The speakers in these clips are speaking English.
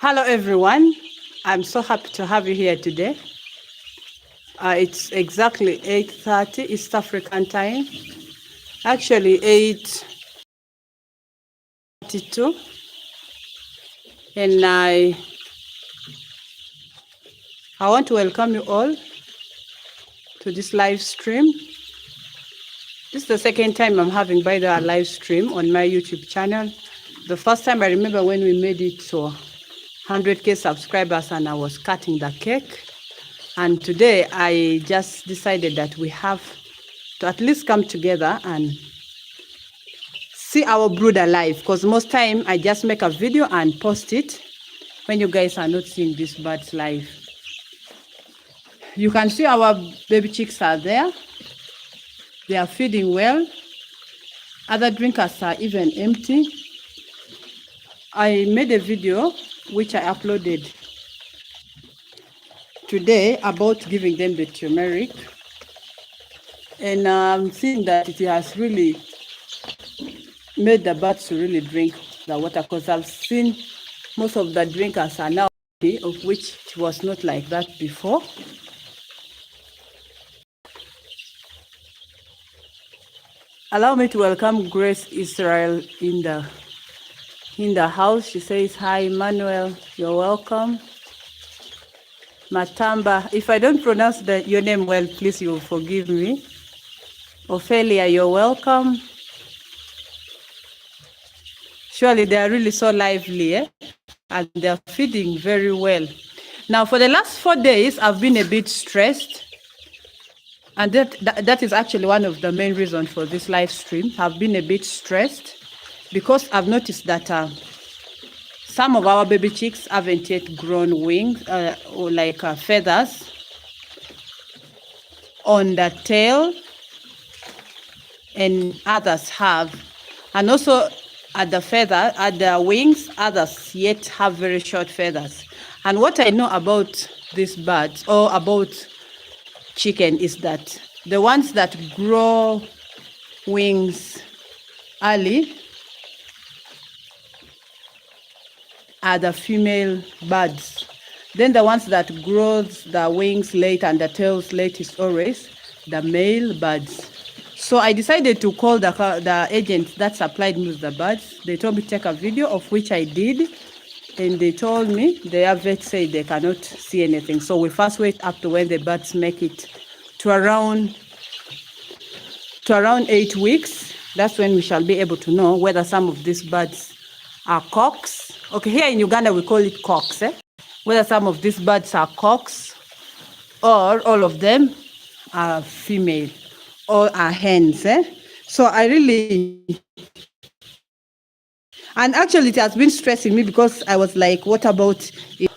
Hello everyone, I'm so happy to have you here today. It's exactly 8:30 East African time, actually 8:32, and I want to welcome you all to this live stream. This is the second time I'm having by the live stream on my YouTube channel. The first time I remember when we made it to 100k subscribers and I was cutting the cake. And today I just decided that we have to at least come together and see our brooder live, because most time I just make a video and post it when you guys are not seeing these birds live. You can see our baby chicks are there. They are feeding well. Other drinkers are even empty. I made a video which I uploaded today about giving them the turmeric, and I'm seeing that it has really made the birds to really drink the water, because I've seen most of the drinkers are now empty, of which it was not like that before. Allow me to welcome Grace Israel in the house. She says, hi, Emmanuel, you're welcome. Matamba, if I don't pronounce your name well, please, you will forgive me. Ophelia, you're welcome. Surely they are really so lively, and they're feeding very well. Now, for the last 4 days, I've been a bit stressed, and that is actually one of the main reasons for this live stream. I've been a bit stressed because I've noticed that some of our baby chicks haven't yet grown wings or feathers on the tail, and others have. And also at the wings, others yet have very short feathers. And what I know about these birds or about chicken is that the ones that grow wings early are the female birds. Then the ones that grow the wings late and the tails late is always the male birds. So I decided to call the agent that supplied me with the birds. They told me to take a video, of which I did. And they told me, their vet said they cannot see anything. So we first wait up to when the birds make it to around 8 weeks. That's when we shall be able to know whether some of these birds are cocks. Okay, here in Uganda we call it cocks. Whether some of these birds are cocks or all of them are female or are hens. So I really, and actually it has been stressing me, because I was like, what about if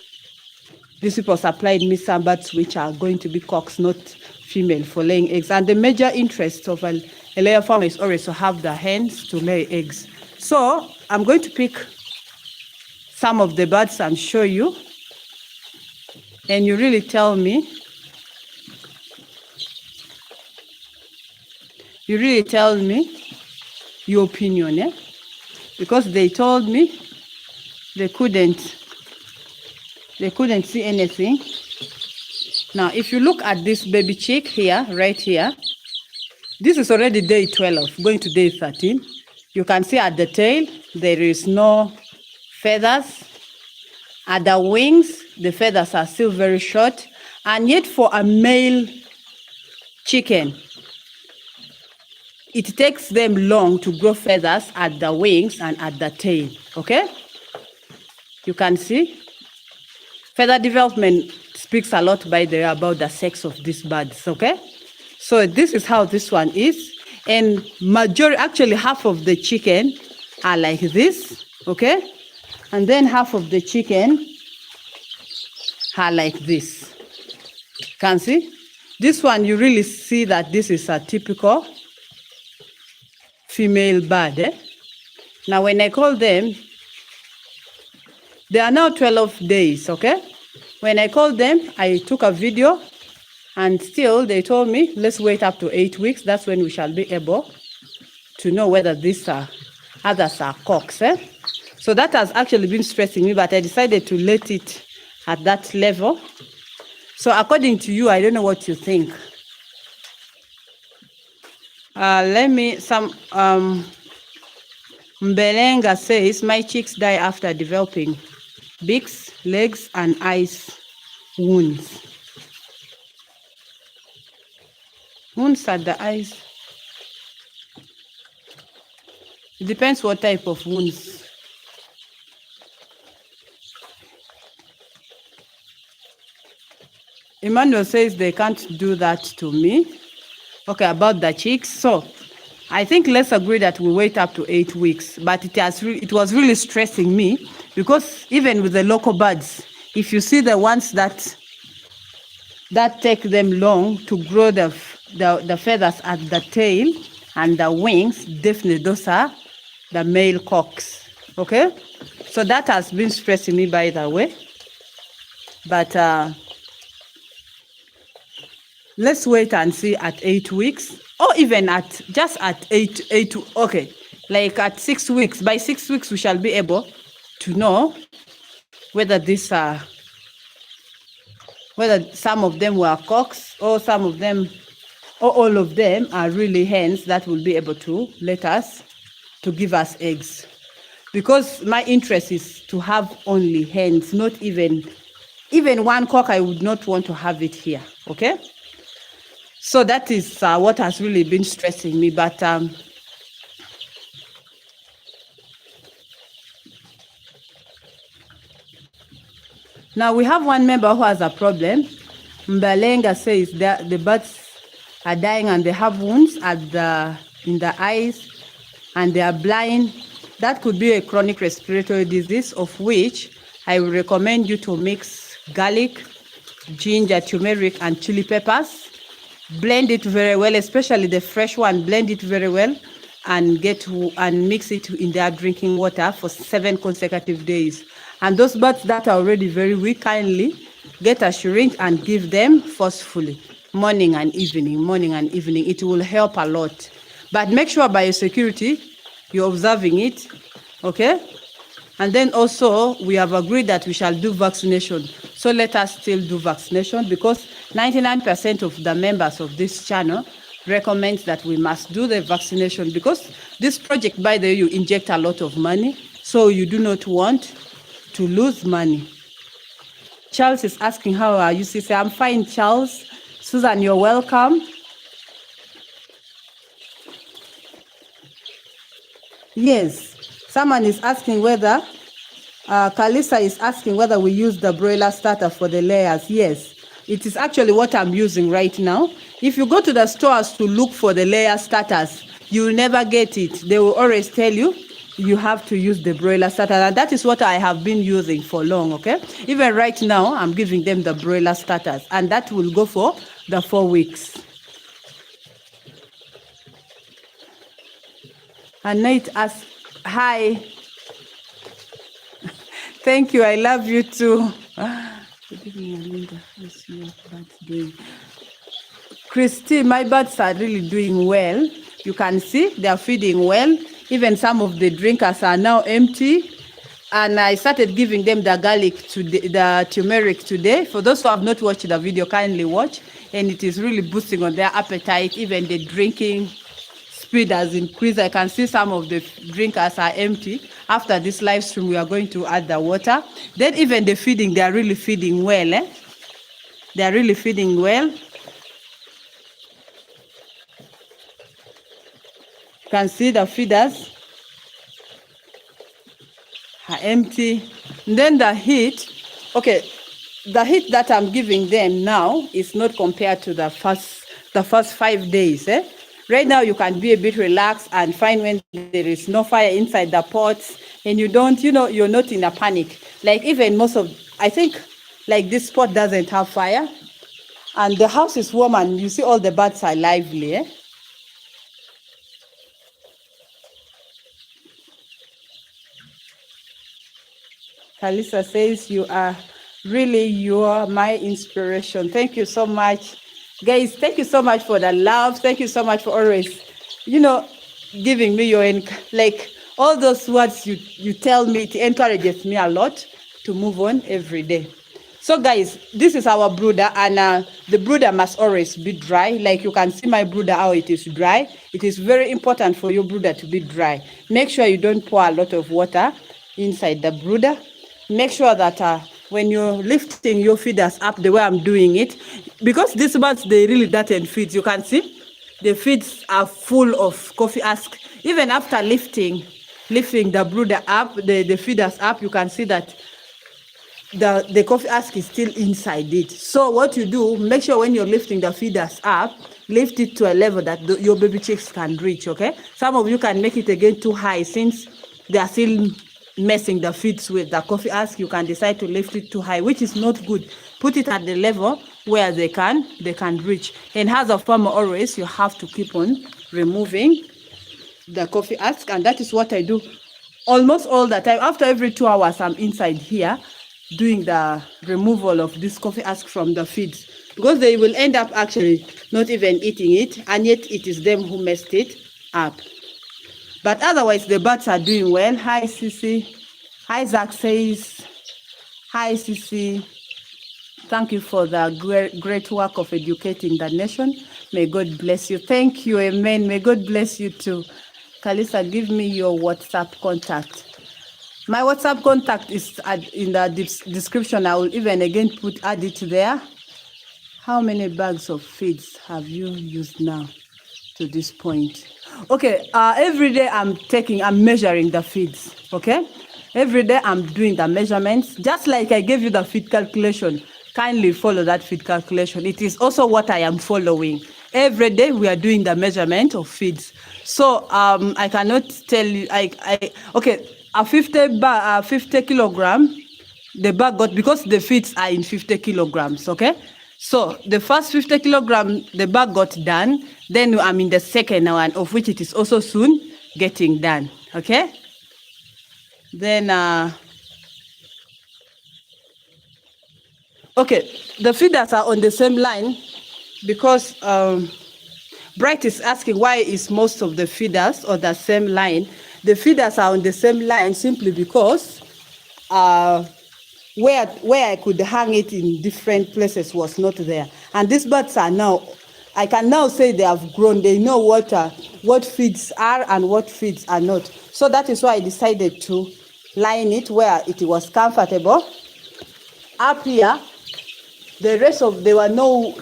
these people supplied me some birds which are going to be cocks, not female, for laying eggs? And the major interest of a layer farmer is always to have the hens to lay eggs. So I'm going to pick some of the birds and show you, and you really tell me, your opinion, because they told me they couldn't see anything. Now, if you look at this baby chick here, right here, this is already day 12, going to day 13. You can see at the tail, there is no feathers. At the wings, the feathers are still very short. And yet for a male chicken, it takes them long to grow feathers at the wings and at the tail, okay? You can see. Feather development speaks a lot, by the way, about the sex of these birds, okay? So this is how this one is. And actually half of the chicken are like this, okay? And then half of the chicken are like this. You can see? This one, you really see that this is a typical female bird. Now, when I call them, they are now 12 days, okay? When I called them, I took a video, and still they told me, let's wait up to 8 weeks. That's when we shall be able to know whether these others are cocks. So that has actually been stressing me, but I decided to let it at that level. So according to you, I don't know what you think. Mbelenga says, my chicks die after developing beaks, legs, and eyes wounds. Wounds at the eyes. It depends what type of wounds. Emmanuel says they can't do that to me. Okay, about the chicks. So I think let's agree that we wait up to 8 weeks. But it was really stressing me, because even with the local birds, if you see the ones that take them long to grow the feathers at the tail and the wings, definitely those are the male cocks. Okay, so that has been stressing me, by the way. But let's wait and see at 8 weeks, or even at 8, okay, like at 6 weeks. By 6 weeks, we shall be able to know whether whether some of them were cocks, or some of them, or all of them are really hens that will be able to to give us eggs. Because my interest is to have only hens, not even one cock. I would not want to have it here. Okay, so that is what has really been stressing me. But now we have one member who has a problem. Mbalenga says that the birds are dying and they have wounds in the eyes and they are blind. That could be a chronic respiratory disease, of which I will recommend you to mix garlic, ginger, turmeric, and chili peppers. Blend it very well, especially the fresh one. Blend it very well and mix it in their drinking water for 7 consecutive days. And those birds that are already very weak, kindly get a syringe and give them forcefully, morning and evening. It will help a lot. But make sure by your security, you're observing it, okay? And then also, we have agreed that we shall do vaccination. So let us still do vaccination, because 99% of the members of this channel recommend that we must do the vaccination, because this project, by the way, you inject a lot of money, so you do not want to lose money. Charles is asking, how are you, sister? I'm fine, Charles. Susan, you're welcome. Yes, someone is asking whether, Kalisa is asking whether we use the broiler starter for the layers. Yes, it is actually what I'm using right now. If you go to the stores to look for the layer starters, you will never get it. They will always tell you you have to use the broiler starter, and that is what I have been using for long, okay? Even right now, I'm giving them the broiler starters, and that will go for the 4 weeks. And Nate asks, hi. Thank you, I love you too. Good evening, Linda. How's your birthday? Christy, my birds are really doing well. You can see they're feeding well. Even some of the drinkers are now empty. And I started giving them the garlic today, the turmeric today. For those who have not watched the video, kindly watch. And it is really boosting on their appetite. Even the drinking speed has increased. I can see some of the drinkers are empty. After this live stream, we are going to add the water. Then even the feeding, they are really feeding well. They are really feeding well. You can see the feeders are empty. And then the heat, okay, the heat that I'm giving them now is not compared to the first 5 days. Right now, you can be a bit relaxed and fine when there is no fire inside the pots, and you don't, you're not in a panic. Like even I think, like this pot doesn't have fire, and the house is warm, and you see all the birds are lively. Kalisa says, you are my inspiration. Thank you so much. Guys, thank you so much for the love. Thank you so much for always, giving me your, like, All those words you tell me, it encourages me a lot to move on every day. So guys, this is our brooder, and the brooder must always be dry. Like you can see my brooder, how it is dry. It is very important for your brooder to be dry. Make sure you don't pour a lot of water inside the brooder. Make sure that when you're lifting your feeders up the way I'm doing it, because these birds, they really dirty feeds. You can see the feeds are full of coffee husk. Even after lifting the brooder up, the feeders up, you can see that the coffee husk is still inside it. So what you do, make sure when you're lifting the feeders up, lift it to a level that your baby chicks can reach, okay? Some of you can make it again too high, since they are still messing the feeds with the coffee husk. You can decide to lift it too high, which is not good. Put it at the level where they can reach. And as a farmer, always you have to keep on removing the coffee husk, and that is what I do almost all the time. After every 2 hours, I'm inside here doing the removal of this coffee husk from the feeds, because they will end up actually not even eating it, and yet it is them who messed it up. But otherwise, the birds are doing well. Hi, Sissy. Hi, Zach says. Hi, Sissy. Thank you for the great work of educating the nation. May God bless you. Thank you, amen. May God bless you too. Kalisa, give me your WhatsApp contact. My WhatsApp contact is in the description. I will even again add it there. How many bags of feeds have you used now to this point? Okay, every day I'm measuring the feeds, okay? Every day I'm doing the measurements. Just like I gave you the feed calculation, kindly follow that feed calculation. It is also what I am following. Every day we are doing the measurement of feeds. So I cannot tell you, okay, a 50 kilogram, the bag got, because the feeds are in 50 kilograms, okay? So the first 50 kilogram, the bag got done. Then I'm in the second one, of which it is also soon getting done, okay? Then, okay, the feeders are on the same line, because Bright is asking why is most of the feeders on the same line. The feeders are on the same line simply because where I could hang it in different places was not there. And these birds are now, I can now say they have grown. They know what feeds are and what feeds are not. So that is why I decided to line it where it was comfortable. Up here, the rest of, there were no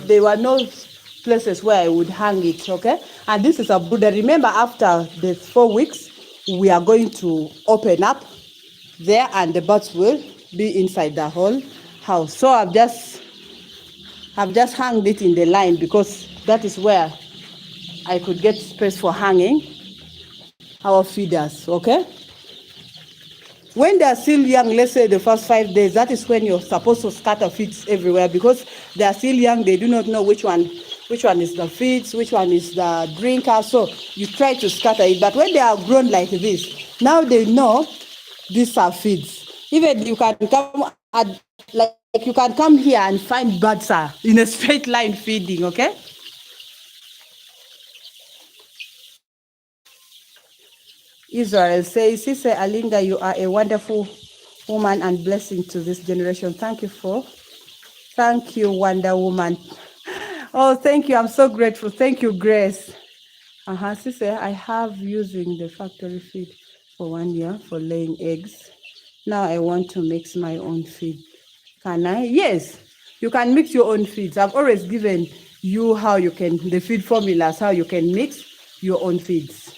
places where I would hang it, okay? And this is a brooder. Remember, after the 4 weeks, we are going to open up there, and the birds will be inside the whole house. So I've just hung it in the line, because that is where I could get space for hanging our feeders, okay? When they are still young, let's say the first 5 days, that is when you're supposed to scatter feeds everywhere, because they are still young. They do not know which one is the feeds, which one is the drinker. So you try to scatter it. But when they are grown like this, now they know these are feeds. Even you can come here and find birds are in a straight line feeding, okay? Israel says, Sister Alinda, you are a wonderful woman and blessing to this generation. Thank you, Wonder Woman. Oh, thank you. I'm so grateful. Thank you, Grace. Sister, I have using the factory feed for 1 year for laying eggs. Now I want to mix my own feed. Can I? Yes, you can mix your own feeds. I've always given you how you can, the feed formulas, how you can mix your own feeds.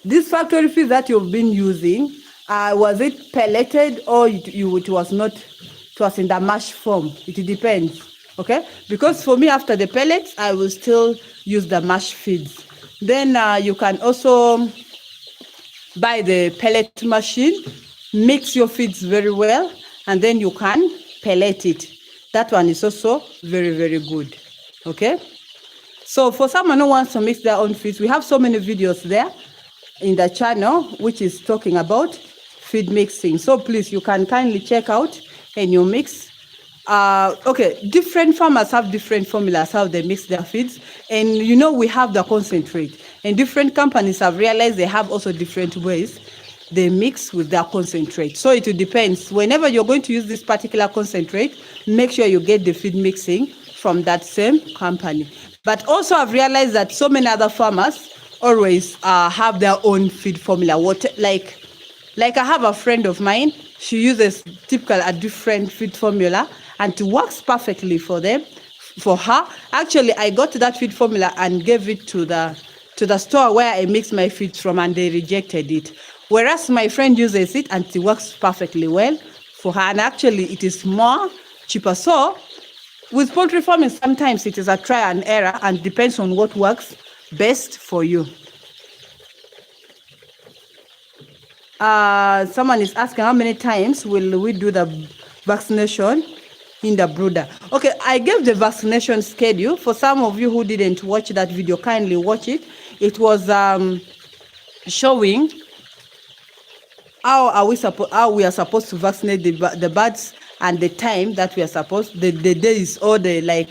This factory feed that you've been using, was it pelleted or it was not? It was in the mash form. It depends, okay? Because for me, after the pellets, I will still use the mash feeds. Then you can also buy the pellet machine, mix your feeds very well, and then you can pellet it. That one is also very, very good, okay? So for someone who wants to mix their own feeds, we have so many videos there in the channel, which is talking about feed mixing. So please, you can kindly check out and you mix. Okay, different farmers have different formulas how they mix their feeds, and we have the concentrate, and different companies have realized they have also different ways they mix with their concentrate. So it depends. Whenever you're going to use this particular concentrate, make sure you get the feed mixing from that same company. But also I've realized that so many other farmers always have their own feed formula. Like I have a friend of mine, she uses a different feed formula, and it works perfectly for her. Actually, I got that feed formula and gave it to the store where I mix my feeds from, and they rejected it. Whereas my friend uses it and it works perfectly well for her, and actually it is more cheaper. So with poultry farming, sometimes it is a try and error and depends on what works best for you. Someone is asking how many times will we do the vaccination in the brooder. Okay, I gave the vaccination schedule. For some of you who didn't watch that video, kindly watch it. It was showing how we are supposed to vaccinate the birds, and the time that we are supposed, the days, or the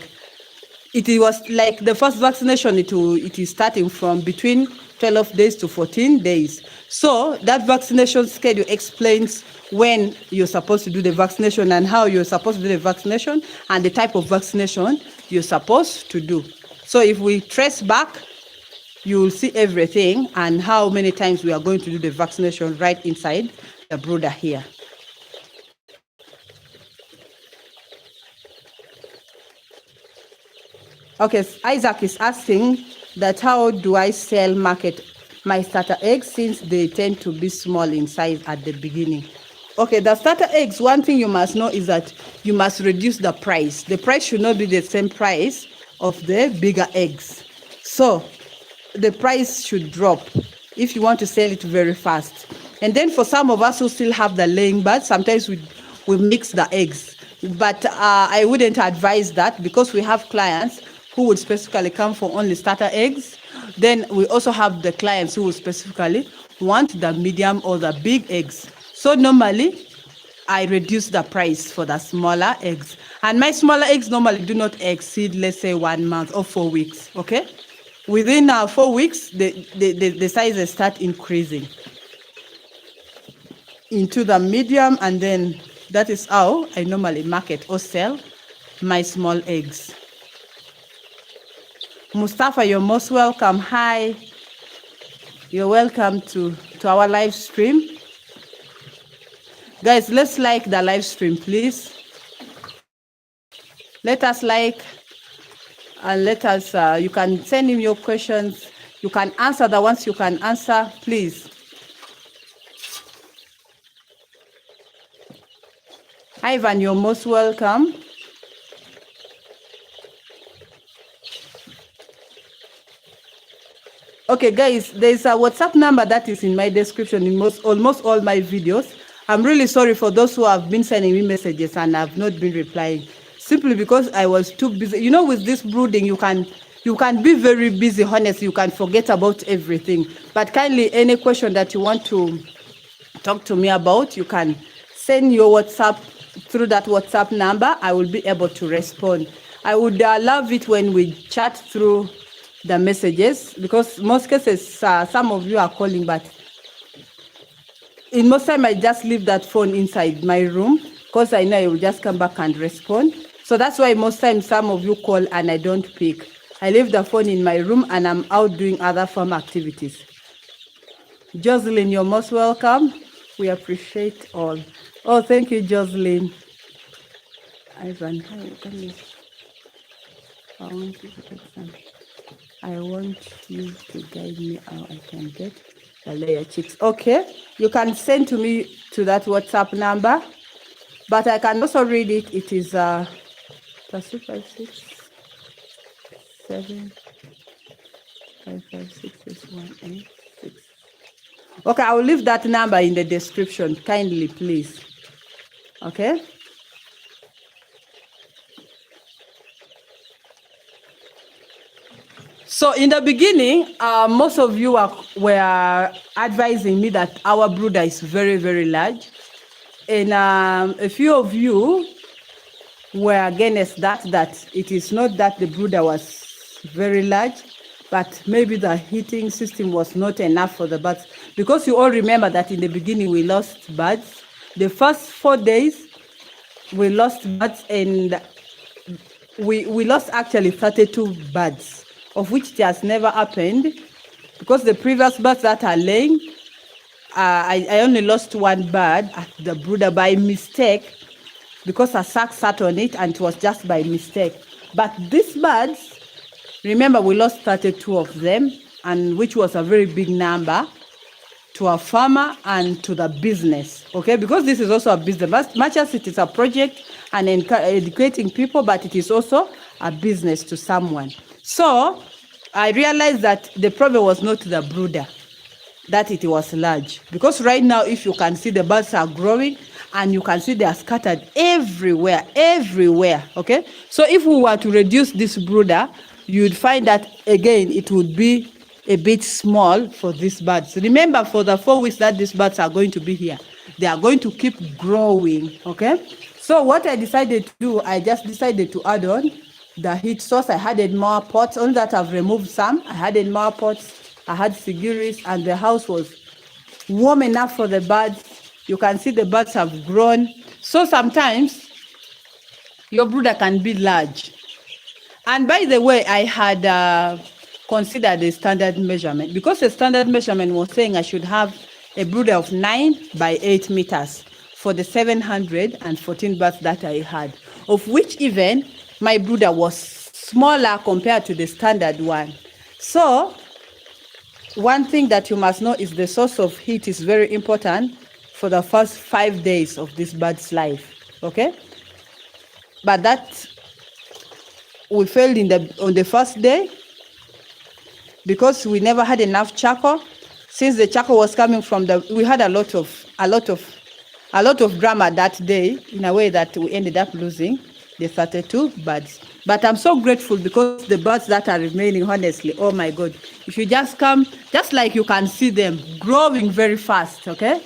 it was like the first vaccination, it is starting from between 12 days to 14 days. So that vaccination schedule explains when you're supposed to do the vaccination and how you're supposed to do the vaccination and the type of vaccination you're supposed to do. So if we trace back, you will see everything and how many times we are going to do the vaccination right inside the brooder here. Okay, Isaac is asking that how do I market my starter eggs, since they tend to be small in size at the beginning. Okay, the starter eggs, one thing you must know is that you must reduce the price. The price should not be the same price of the bigger eggs. So the price should drop if you want to sell it very fast. And then for some of us who still have the laying birds, sometimes we mix the eggs. But I wouldn't advise that, because we have clients who would specifically come for only starter eggs. Then we also have the clients who will specifically want the medium or the big eggs. So normally I reduce the price for the smaller eggs. And my smaller eggs normally do not exceed, let's say, 1 month or 4 weeks. Okay? Within 4 weeks, the sizes start increasing into the medium, and then that is how I normally market or sell my small eggs. Mustafa, you're most welcome. Hi. You're welcome to our live stream. Guys, let's like the live stream, please. Let us like, and let us, you can send in your questions. You can answer the ones you can answer, please. Ivan, you're most welcome. Okay, guys, there's a WhatsApp number that is in my description in almost all my videos. I'm really sorry for those who have been sending me messages and I've not been replying, simply because I was too busy. You know, with this brooding, you can be very busy, honestly. You can forget about everything. But kindly, any question that you want to talk to me about, you can send your WhatsApp through that WhatsApp number. I will be able to respond. I would love it when we chat through the messages, because most cases some of you are calling, but in most time I just leave that phone inside my room, because I know I will just come back and respond. So that's why most times some of you call and I don't pick. I leave the phone in my room and I'm out doing other farm activities. Jocelyn, you're most welcome. We appreciate all. Oh, thank you, Jocelyn. Ivan, I want you to guide me how I can get the layer chicks. Okay, you can send to me to that WhatsApp number, but I can also read it. It is +256 7 556 186. Okay, I will leave that number in the description. Kindly, please. Okay. So in the beginning, most of you were advising me that our brooder is very, very large. And a few of you were against that it is not that the brooder was very large. but maybe the heating system was not enough for the birds, because you all remember that in the beginning we lost birds. The first 4 days we lost birds, and we lost actually 32 birds, of which it has never happened, because the previous birds that are laying, I only lost one bird at the brooder by mistake, because a sack sat on it and it was just by mistake. But these birds, remember, we lost 32 of them, and which was a very big number to a farmer and to the business, okay? Because this is also a business. Much as it is a project and educating people, but it is also a business to someone. So I realized that the problem was not the brooder, that it was large. Because right now, if you can see, the birds are growing, and you can see they are scattered everywhere, okay? So if we were to reduce this brooder, you'd find that, again, it would be a bit small for these birds. Remember, for the 4 weeks that these birds are going to be here, they are going to keep growing, okay? So what I decided to do, I just decided to add on the heat source. I added more pots. Only that I've removed some. I added more pots. I had sigiris, and the house was warm enough for the birds. You can see the birds have grown. So sometimes your brooder can be large. And by the way, I had considered the standard measurement, because the standard measurement was saying I should have a brooder of 9 by 8 meters for the 714 birds that I had, of which even my brooder was smaller compared to the standard one. So one thing that you must know is the source of heat is very important for the first 5 days of this bird's life, okay? But that we failed on the first day, because we never had enough charcoal. Since the charcoal was coming from we had a lot of drama that day, in a way that we ended up losing the 32 birds. But I'm so grateful, because the birds that are remaining, honestly, oh my God, if you just come, just like you can see them growing very fast, okay?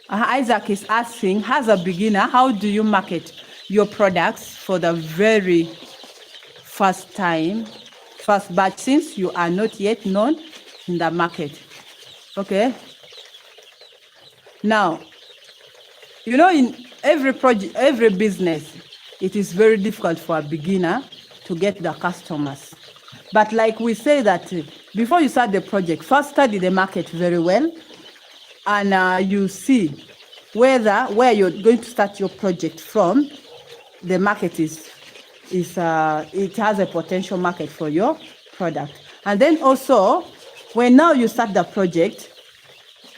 Isaac is asking, as a beginner, how do you market your products for the very first batch, since you are not yet known in the market? Okay. Now, you know, in every project, every business, it is very difficult for a beginner to get the customers. But like we say that before you start the project, first study the market very well, and you see where you're going to start your project from. The market it has a potential market for your product. And then also, when now you start the project,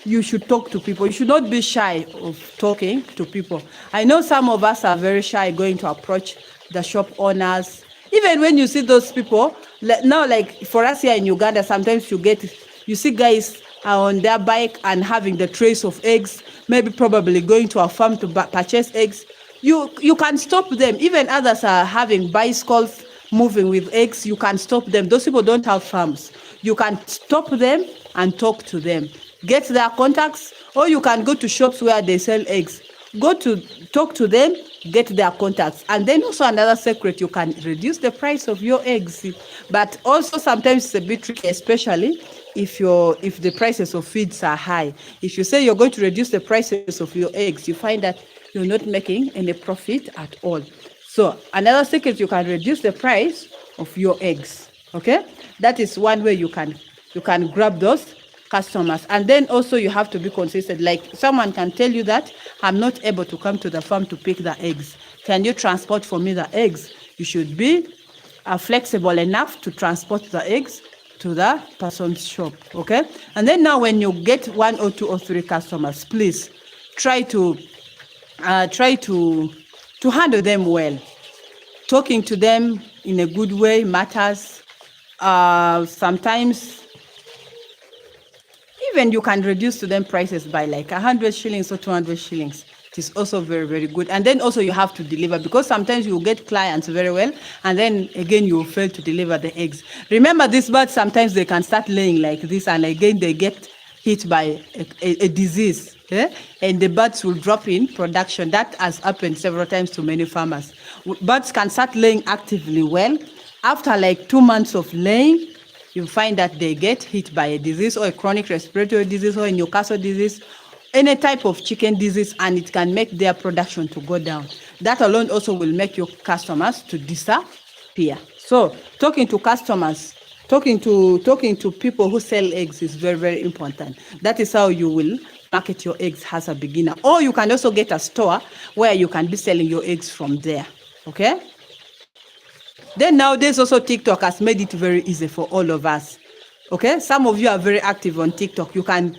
you should talk to people. You should not be shy of talking to people. I know some of us are very shy going to approach the shop owners. Even when you see those people, now, like for us here in Uganda, sometimes you see guys on their bike and having the trays of eggs, maybe probably going to a farm to purchase eggs. You can stop them. Even others are having bicycles moving with eggs. You can stop them. Those people don't have farms. You can stop them and talk to them. Get their contacts, or you can go to shops where they sell eggs. Go to talk to them, get their contacts. And then also another secret, you can reduce the price of your eggs. But also sometimes it's a bit tricky, especially if the prices of feeds are high. If you say you're going to reduce the prices of your eggs, you find that you're not making any profit at all. So another secret, you can reduce the price of your eggs. Okay, that is one way you can grab those customers. And then also you have to be consistent. Like someone can tell you that I'm not able to come to the farm to pick the eggs. Can you transport for me the eggs? You should be flexible enough to transport the eggs to the person's shop. Okay, and then now when you get 1 or 2 or 3 customers, please try to handle them well. Talking to them in a good way matters. Sometimes even you can reduce to them prices by like 100 shillings or 200 shillings. It is also very, very good. And then also you have to deliver, because sometimes you get clients very well, and then again you will fail to deliver the eggs. Remember, these birds, sometimes they can start laying like this, and again they get hit by a disease, and the birds will drop in production. That has happened several times to many farmers. birds can start laying actively well. After like 2 months of laying, you find that they get hit by a disease or a chronic respiratory disease or a Newcastle disease, any type of chicken disease, and it can make their production to go down. That alone also will make your customers to disappear. So talking to customers, talking to people who sell eggs is very, very important. That is how you will market your eggs as a beginner. Or you can also get a store where you can be selling your eggs from there. Okay? Then nowadays also TikTok has made it very easy for all of us. Okay? Some of you are very active on TikTok. You can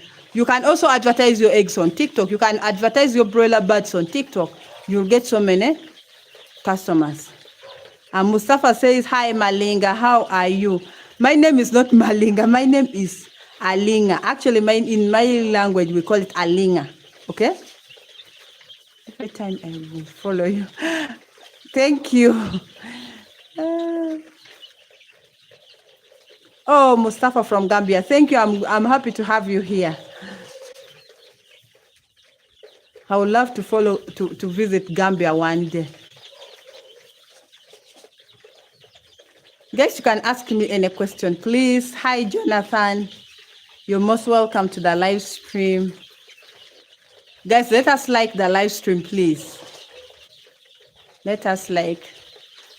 also advertise your eggs on TikTok. You can advertise your broiler birds on TikTok. You'll get so many customers. And Mustafa says, hi Malinga, how are you? My name is not Malinga, my name is Alinga. Actually, in my language, we call it Alinga. Okay? Every time I will follow you. Thank you. Oh, Mustafa from Gambia. Thank you. I'm happy to have you here. I would love to visit Gambia one day. Guys, you can ask me any question, please. Hi, Jonathan. You're most welcome to the live stream. Guys, let us like the live stream, please. Let us like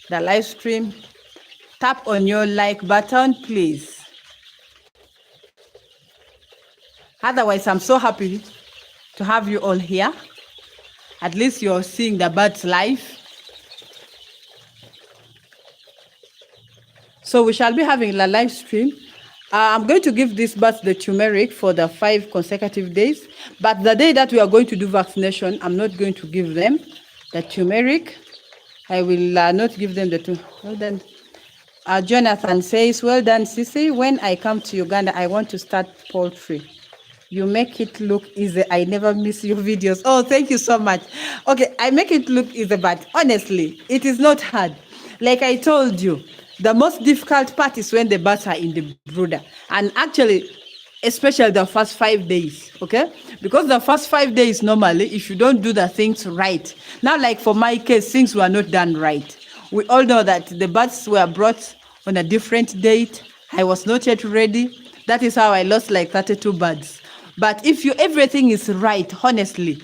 the live stream. Tap on your like button, please. Otherwise, I'm so happy to have you all here. At least you're seeing the birds live. So we shall be having a live stream. I'm going to give these birds the turmeric for the 5 consecutive days. But the day that we are going to do vaccination, I'm not going to give them the turmeric. I will not give them the turmeric. Well done. Jonathan says, well done, Sisi. When I come to Uganda, I want to start poultry. You make it look easy. I never miss your videos. Oh, thank you so much. Okay, I make it look easy, but honestly, it is not hard. Like I told you, the most difficult part is when the birds are in the brooder. And actually, especially the first 5 days, okay? Because the first 5 days, normally, if you don't do the things right. Now, like for my case, things were not done right. We all know that the birds were brought on a different date. I was not yet ready. That is how I lost like 32 birds. But if everything is right, honestly,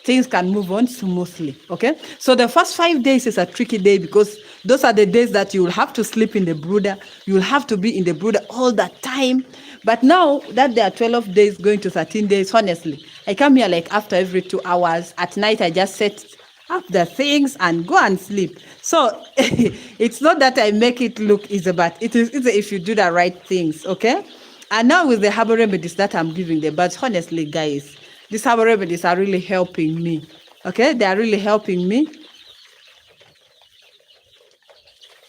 things can move on smoothly, okay? So the first 5 days is a tricky day because those are the days that you will have to sleep in the brooder. You will have to be in the brooder all the time. But now that there are 12 days going to 13 days, honestly, I come here like after every 2 hours. At night, I just set up the things and go and sleep. So it's not that I make it look easy, but it is easy if you do the right things, okay? And now with the herbal remedies that I'm giving them, but honestly, guys, these herbal remedies are really helping me, okay? They are really helping me.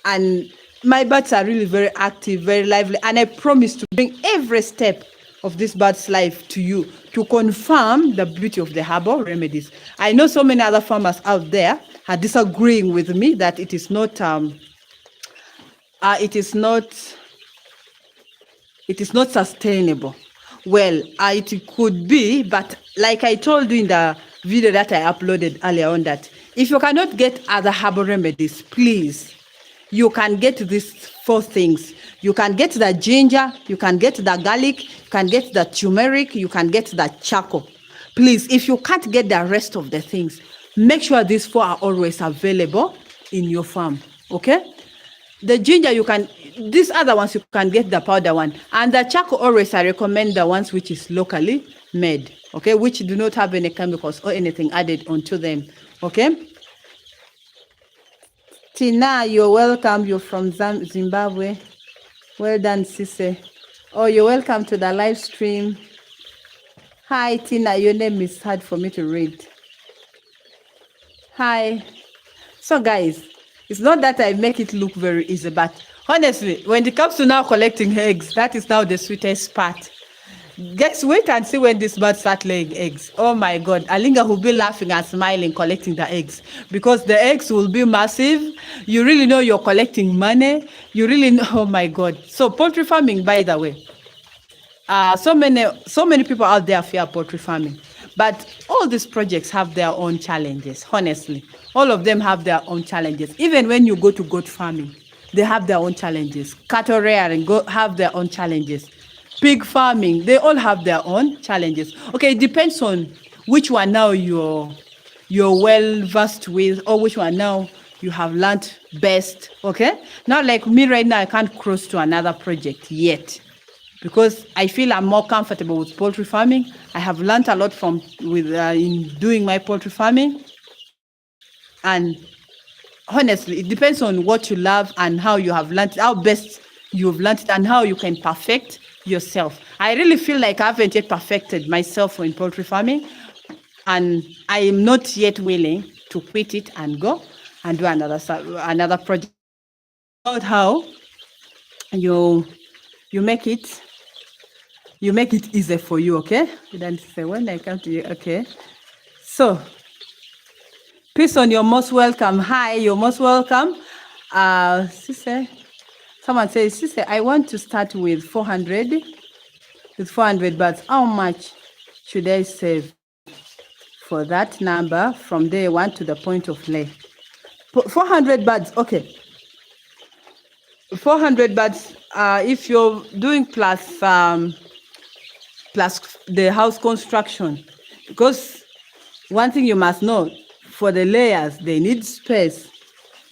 And my birds are really very active, very lively. And I promise to bring every step of this bird's life to you to confirm the beauty of the herbal remedies. I know so many other farmers out there are disagreeing with me that it is not sustainable. Well, it could be, but like I told you in the video that I uploaded earlier on, that if you cannot get other herbal remedies, please, you can get these 4 things. You can get the ginger, you can get the garlic, you can get the turmeric, you can get the charcoal. Please, if you can't get the rest of the things, make sure these 4 are always available in your farm, okay? The ginger, these other ones, you can get the powder one. And the charcoal, always I recommend the ones which is locally made, okay? Which do not have any chemicals or anything added onto them, okay? Tina, you're welcome. You're from Zimbabwe. Well done, Sise. Oh, you're welcome to the live stream. Hi, Tina. Your name is hard for me to read. Hi. So, guys, it's not that I make it look very easy, but honestly, when it comes to now collecting eggs, that is now the sweetest part. Guys, wait and see when this bird start laying eggs. Oh my God, Alinga will be laughing and smiling collecting the eggs because the eggs will be massive. You really know you're collecting money. You really know, oh my God. So poultry farming, by the way, so many people out there fear poultry farming. But all these projects have their own challenges, honestly. All of them have their own challenges. Even when you go to goat farming, they have their own challenges. Cattle rearing have their own challenges. Pig farming, they all have their own challenges. Okay, it depends on which one now you're well versed with, or which one now you have learned best. Okay, now like me right now, I can't cross to another project yet, because I feel I'm more comfortable with poultry farming. I have learned a lot in doing my poultry farming. And honestly, it depends on what you love and how you have learned, how best you've learned it, and how you can perfect yourself. I really feel like I haven't yet perfected myself in poultry farming, and I am not yet willing to quit it and go and do another project. About how you make it easy for you. Okay, then say when I come to you. Okay, so peace on, you're most welcome. Hi, you're most welcome. Sister, someone says, Sister, I want to start with 400 but how much should I save for that number from day one to the point of lay? 400 birds, okay. 400 birds, if you're doing plus the house construction, because one thing you must know, for the layers, they need space.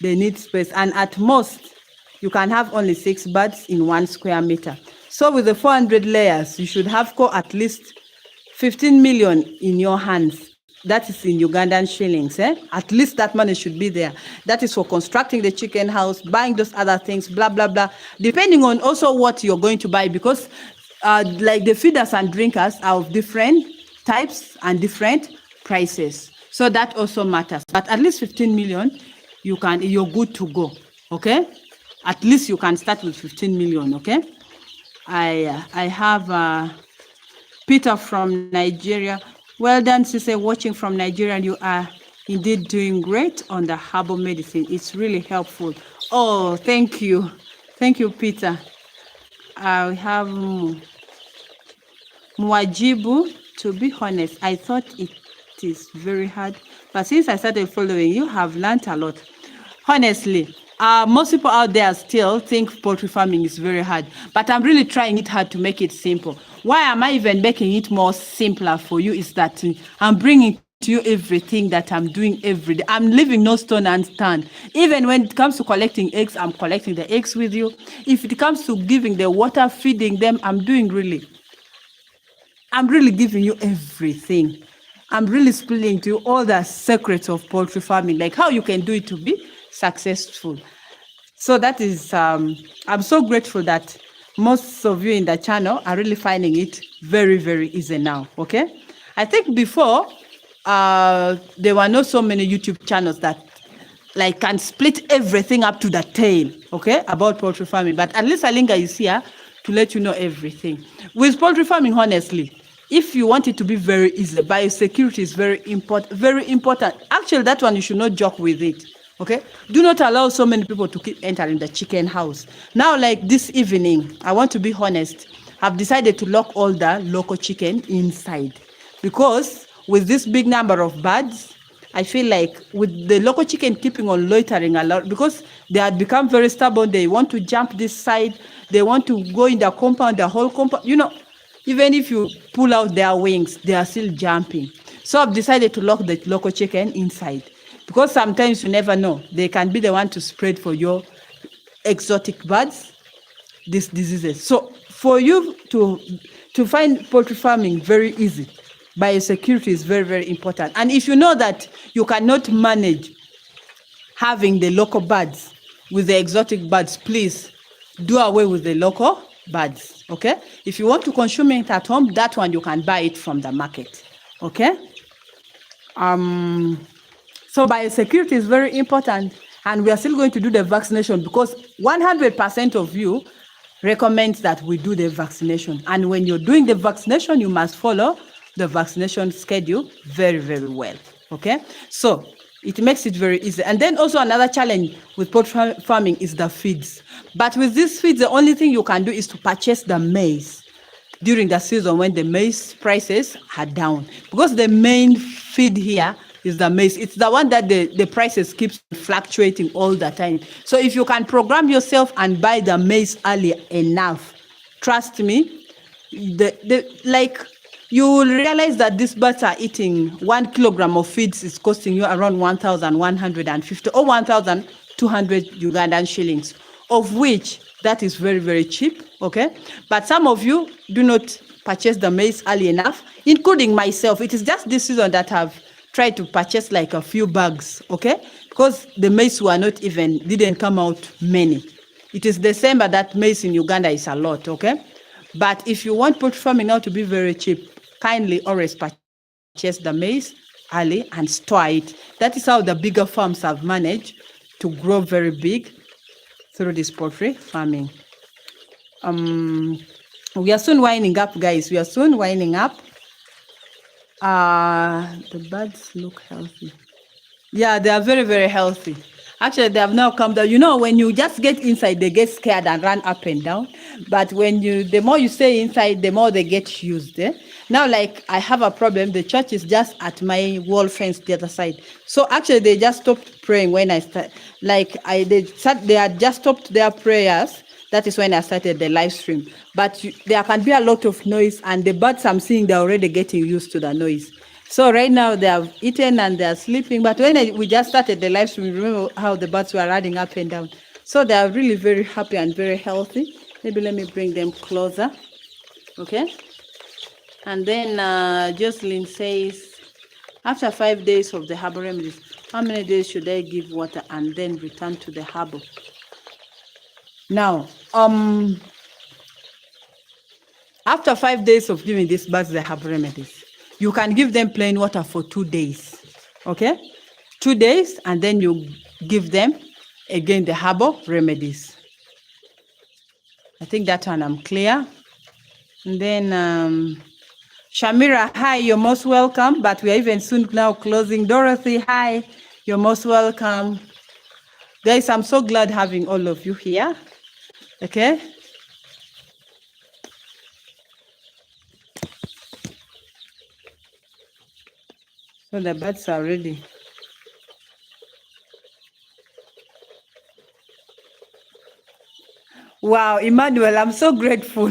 And at most, you can have only 6 birds in 1 square meter. So with the 400 layers, you should have at least 15 million in your hands. That is in Ugandan shillings. At least that money should be there. That is for constructing the chicken house, buying those other things, blah, blah, blah. Depending on also what you're going to buy, because like the feeders and drinkers are of different types and different prices. So that also matters. But at least 15 million, you're good to go. Okay? At least you can start with 15 million. Okay? I have Peter from Nigeria. Well done, sister, watching from Nigeria. You are indeed doing great on the herbal medicine. It's really helpful. Oh, thank you. Thank you, Peter. I have Mwajibu. To be honest, I thought it is very hard, but since I started following you, have learned a lot. Honestly, most people out there still think poultry farming is very hard, but I'm really trying it hard to make it simple. Why am I even making it more simpler for you is that I'm bringing to you everything that I'm doing every day. I'm leaving no stone unturned. Even when it comes to collecting eggs, I'm collecting the eggs with you. If it comes to giving the water, feeding them, I'm really giving you everything. I'm really spilling to you all the secrets of poultry farming, like how you can do it to be successful. So that is, I'm so grateful that most of you in the channel are really finding it very, very easy now. Okay, I think before there were not so many YouTube channels that like can split everything up to the tail, okay, about poultry farming. But at least Alinga is here to let you know everything. With poultry farming, honestly, if you want it to be very easy, biosecurity is very important, very important. Actually, that one you should not joke with it. Okay, do not allow so many people to keep entering the chicken house. Now, like this evening, I want to be honest, I've decided to lock all the local chicken inside, because with this big number of birds, I feel like with the local chicken keeping on loitering a lot, because they had become very stubborn, they want to jump this side, they want to go in the compound, the whole compound, you know, even if you pull out their wings, they are still jumping. So I've decided to lock the local chicken inside, because sometimes you never know, they can be the one to spread for your exotic birds these diseases. So for you to find poultry farming very easy, biosecurity is very, very important. And if you know that you cannot manage having the local birds with the exotic birds, please do away with the local birds. Okay, if you want to consume it at home, that one you can buy it from the market. Okay, so biosecurity is very important, and we are still going to do the vaccination, because 100% of you recommends that we do the vaccination. And when you're doing the vaccination, you must follow the vaccination schedule very, very well. Okay, so it makes it very easy. And then also another challenge with poultry farming is the feeds. But with these feeds, the only thing you can do is to purchase the maize. during the season when the maize prices are down, because the main feed here is the maize. It's the one that the prices keeps fluctuating all the time. So if you can program yourself and buy the maize early enough, trust me, like you will realize that these birds are eating 1 kilogram of feeds is costing you around 1,150 or 1,200 Ugandan shillings, of which that is very, very cheap. Okay, but some of you do not purchase the maize early enough, including myself. It is just this season that I've tried to purchase like a few bags, okay, because the maize were not even, didn't come out many. It is December that maize in Uganda is a lot, okay. But if you want poultry farming now to be very cheap, kindly always purchase the maize early and store it. That is how the bigger farms have managed to grow very big through this poultry farming. We are soon winding up, guys. We are soon winding up. The birds look healthy. Yeah, they are very, very healthy. Actually, they have now come down. You know, when you just get inside, they get scared and run up and down. But when the more you stay inside, the more they get used. Eh? Now, like, I have a problem. The church is just at my wall fence, the other side. So actually, they just stopped praying when I start. Like, they had just stopped their prayers. That is when I started the live stream. But there can be a lot of noise, and the birds I'm seeing, they're already getting used to the noise. So right now they have eaten and they're sleeping. But when we just started the live stream, remember how the birds were running up and down. So they are really very happy and very healthy. Maybe let me bring them closer. Okay. And then Jocelyn says, after 5 days of the herbal remedies, how many days should I give water and then return to the herbal? Now, after 5 days of giving these birds the herbal remedies, you can give them plain water for 2 days, okay? 2 days, and then you give them, again, the herbal remedies. I think that one I'm clear. And then, Shamira, hi, you're most welcome, but we are even soon now closing. Dorothy, hi, you're most welcome. Guys, I'm so glad having all of you here, okay? So the birds are ready. Wow, Emmanuel, I'm so grateful.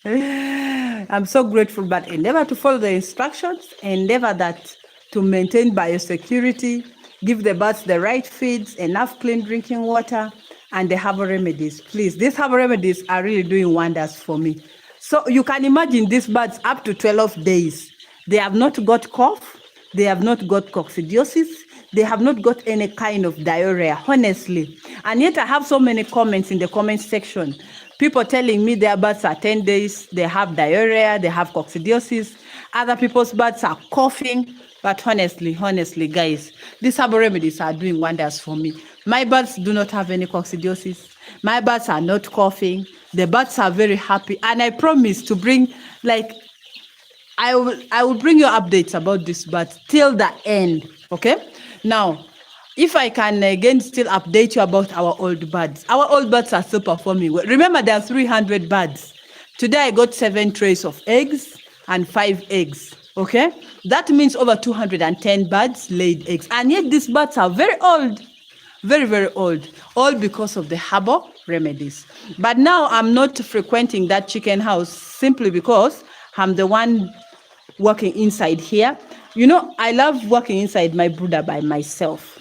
I'm so grateful, but endeavor to follow the instructions, endeavor that to maintain biosecurity, give the birds the right feeds, enough clean drinking water, and the herbal remedies. Please, these herbal remedies are really doing wonders for me. So you can imagine these birds up to 12 days. They have not got cough. They have not got coccidiosis. They have not got any kind of diarrhea, honestly. And yet I have so many comments in the comment section. People telling me their birds are 10 days, they have diarrhea, they have coccidiosis. Other people's birds are coughing. But honestly, guys, these herbal remedies are doing wonders for me. My birds do not have any coccidiosis. My birds are not coughing. The birds are very happy. And I promise to bring, like, I will bring you updates about this, but till the end, okay? Now, if I can again still update you about our old birds. Our old birds are still performing well. Remember, there are 300 birds. Today, I got 7 trays of eggs and 5 eggs, okay? That means over 210 birds laid eggs. And yet, these birds are very old, very, very old, all because of the herbal remedies. But now, I'm not frequenting that chicken house simply because I'm the one working inside here. You know, I love working inside my brooder by myself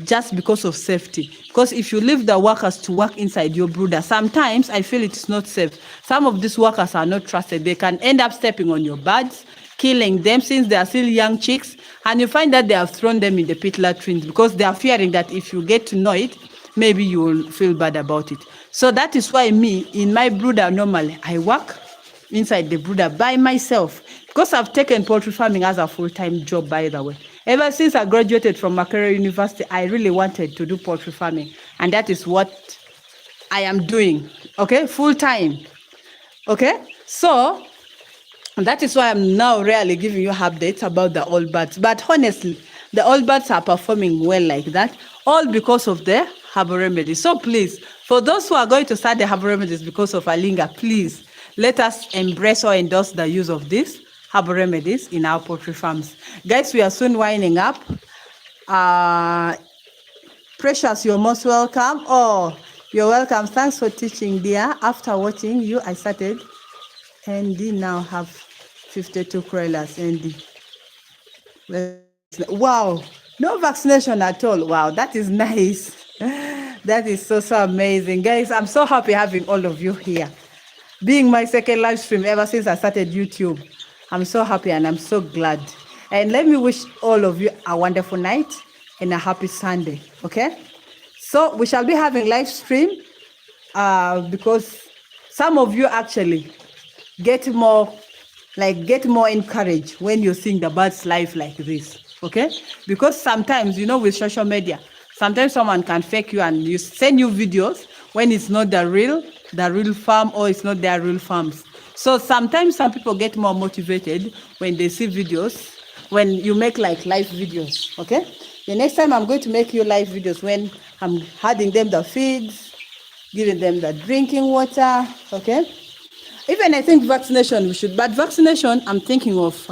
just because of safety. Because if you leave the workers to work inside your brooder, sometimes I feel it's not safe. Some of these workers are not trusted. They can end up stepping on your birds, killing them since they are still young chicks, and you find that they have thrown them in the pit latrines because they are fearing that if you get to know it, maybe you will feel bad about it. So that is why me, in my brooder, normally, I work inside the brooder by myself because I've taken poultry farming as a full-time job, by the way. Ever since I graduated from Makerere University, I really wanted to do poultry farming, and that is what I am doing, okay, full-time, okay? So that is why I'm now really giving you updates about the old birds. But honestly, the old birds are performing well like that, all because of the herbal remedies. So please, for those who are going to start the herbal remedies because of Alinga, please, Let us embrace or endorse the use of these herbal remedies in our poultry farms. Guys, we are soon winding up. Precious, you're most welcome. Oh, you're welcome. Thanks for teaching, dear. After watching you, I started. Andy now have 52 broilers. Andy. Wow, no vaccination at all. Wow, that is nice. That is so amazing. Guys, I'm so happy having all of you here. Being my second live stream ever since I started YouTube. I'm so happy and I'm so glad. And let me wish all of you a wonderful night and a happy Sunday. Okay? So we shall be having live stream because some of you actually get more encouraged when you're seeing the birds live like this. Okay? Because sometimes, you know, with social media, sometimes someone can fake you and you send you videos when it's not the real farm or it's not their real farms. So sometimes some people get more motivated when they see videos, when you make like live videos. Okay? The next time I'm going to make you live videos when I'm adding them the feeds, giving them the drinking water. Okay? Even I think vaccination we should, but vaccination I'm thinking of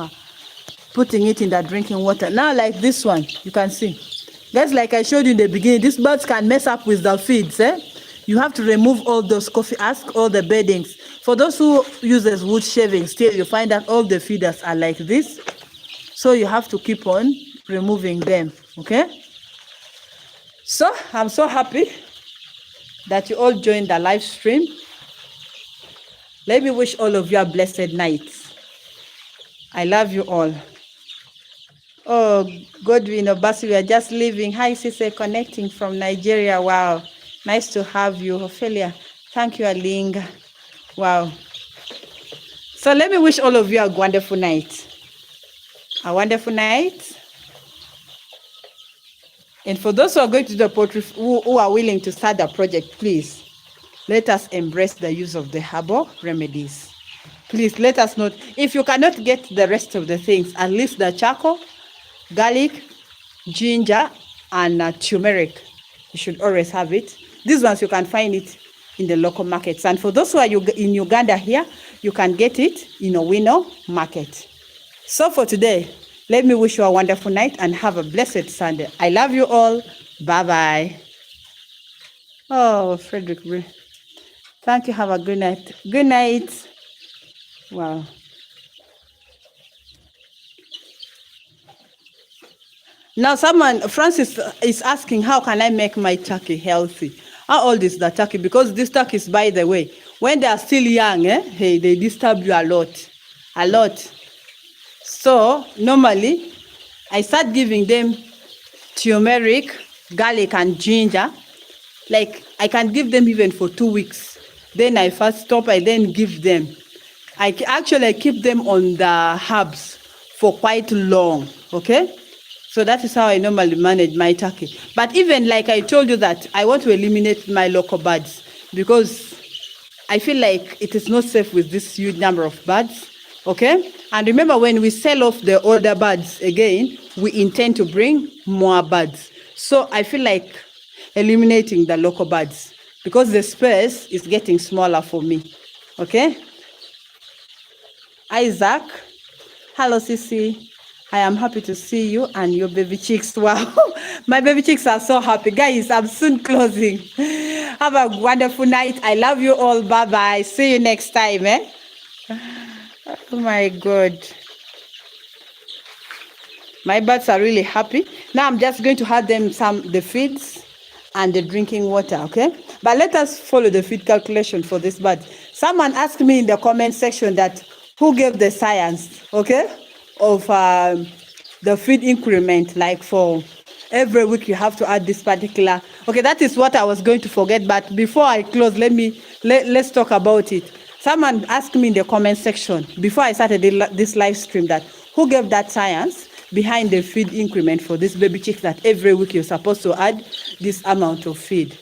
putting it in the drinking water. Now like this one, you can see. Guys, like I showed you in the beginning, these birds can mess up with the feeds. You have to remove all those coffee husks, all the beddings. For those who uses wood shavings, still you find that all the feeders are like this. So you have to keep on removing them, okay? So I'm so happy that you all joined the live stream. Let me wish all of you a blessed night. I love you all. Oh, Godwin Obasi, we are just leaving. Hi, Sise, connecting from Nigeria. Wow, nice to have you. Ophelia, thank you, Alinga. Wow. So let me wish all of you a wonderful night. A wonderful night. And for those who are going to do the poultry, who are willing to start the project, please, let us embrace the use of the herbal remedies. Please let us know. If you cannot get the rest of the things, at least the charcoal, garlic, ginger, and turmeric. You should always have it. These ones you can find it in the local markets. And for those who are in Uganda here, you can get it in Owino market. So for today, let me wish you a wonderful night and have a blessed Sunday. I love you all. Bye-bye. Oh, Frederick. Thank you. Have a good night. Good night. Wow. Now Francis is asking, how can I make my turkey healthy? How old is the turkey? Because these turkeys, by the way, when they are still young, hey, they disturb you a lot. So normally, I start giving them turmeric, garlic, and ginger. Like I can give them even for 2 weeks. Then I first stop, I then give them. I keep them on the herbs for quite long, okay? So that is how I normally manage my turkey. But even like I told you that I want to eliminate my local birds because I feel like it is not safe with this huge number of birds, okay? And remember, when we sell off the older birds again, we intend to bring more birds. So I feel like eliminating the local birds because the space is getting smaller for me, okay? Isaac, hello, Sissy. I am happy to see you and your baby chicks. Wow, my baby chicks are so happy. Guys, I'm soon closing. Have a wonderful night. I love you all. Bye-bye. See you next time, Oh, my God. My birds are really happy. Now I'm just going to add them the feeds and the drinking water, okay? But let us follow the feed calculation for this bird. Someone asked me in the comment section that who gave the science, okay, of the feed increment, like for every week you have to add this particular. Okay, that is what I was going to forget, but before I close, let's talk about it. Someone asked me in the comment section before I started this live stream that who gave that science behind the feed increment for this baby chicks that every week you're supposed to add this amount of feed.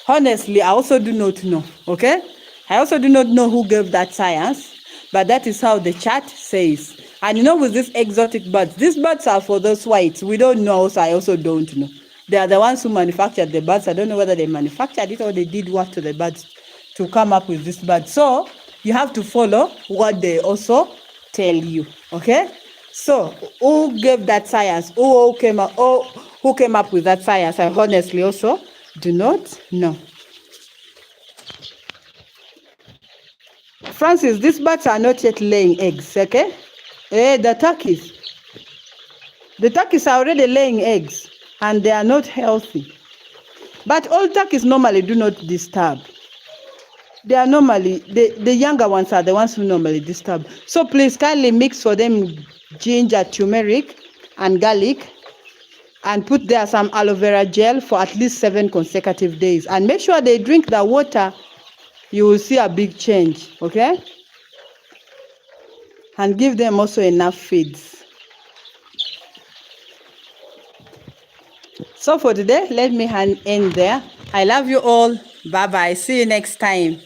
Honestly, I also do not know, okay? I also do not know who gave that science, but that is how the chart says. And you know, with these exotic birds, these birds are for those whites. We don't know, so I also don't know. They are the ones who manufactured the birds. I don't know whether they manufactured it or they did what to the birds to come up with this bird. So you have to follow what they also tell you. Okay, so who gave that science? Who came up with that science? I honestly also do not know. Francis, these birds are not yet laying eggs. Okay, the turkeys are already laying eggs and they are not healthy. But all turkeys normally do not disturb. They are normally, the younger ones are the ones who normally disturb. So please kindly mix for them ginger, turmeric, and garlic, and put there some aloe vera gel for at least 7 consecutive days. And make sure they drink the water. You will see a big change, okay? And give them also enough feeds. So for today, let me end there. I love you all. Bye-bye. See you next time.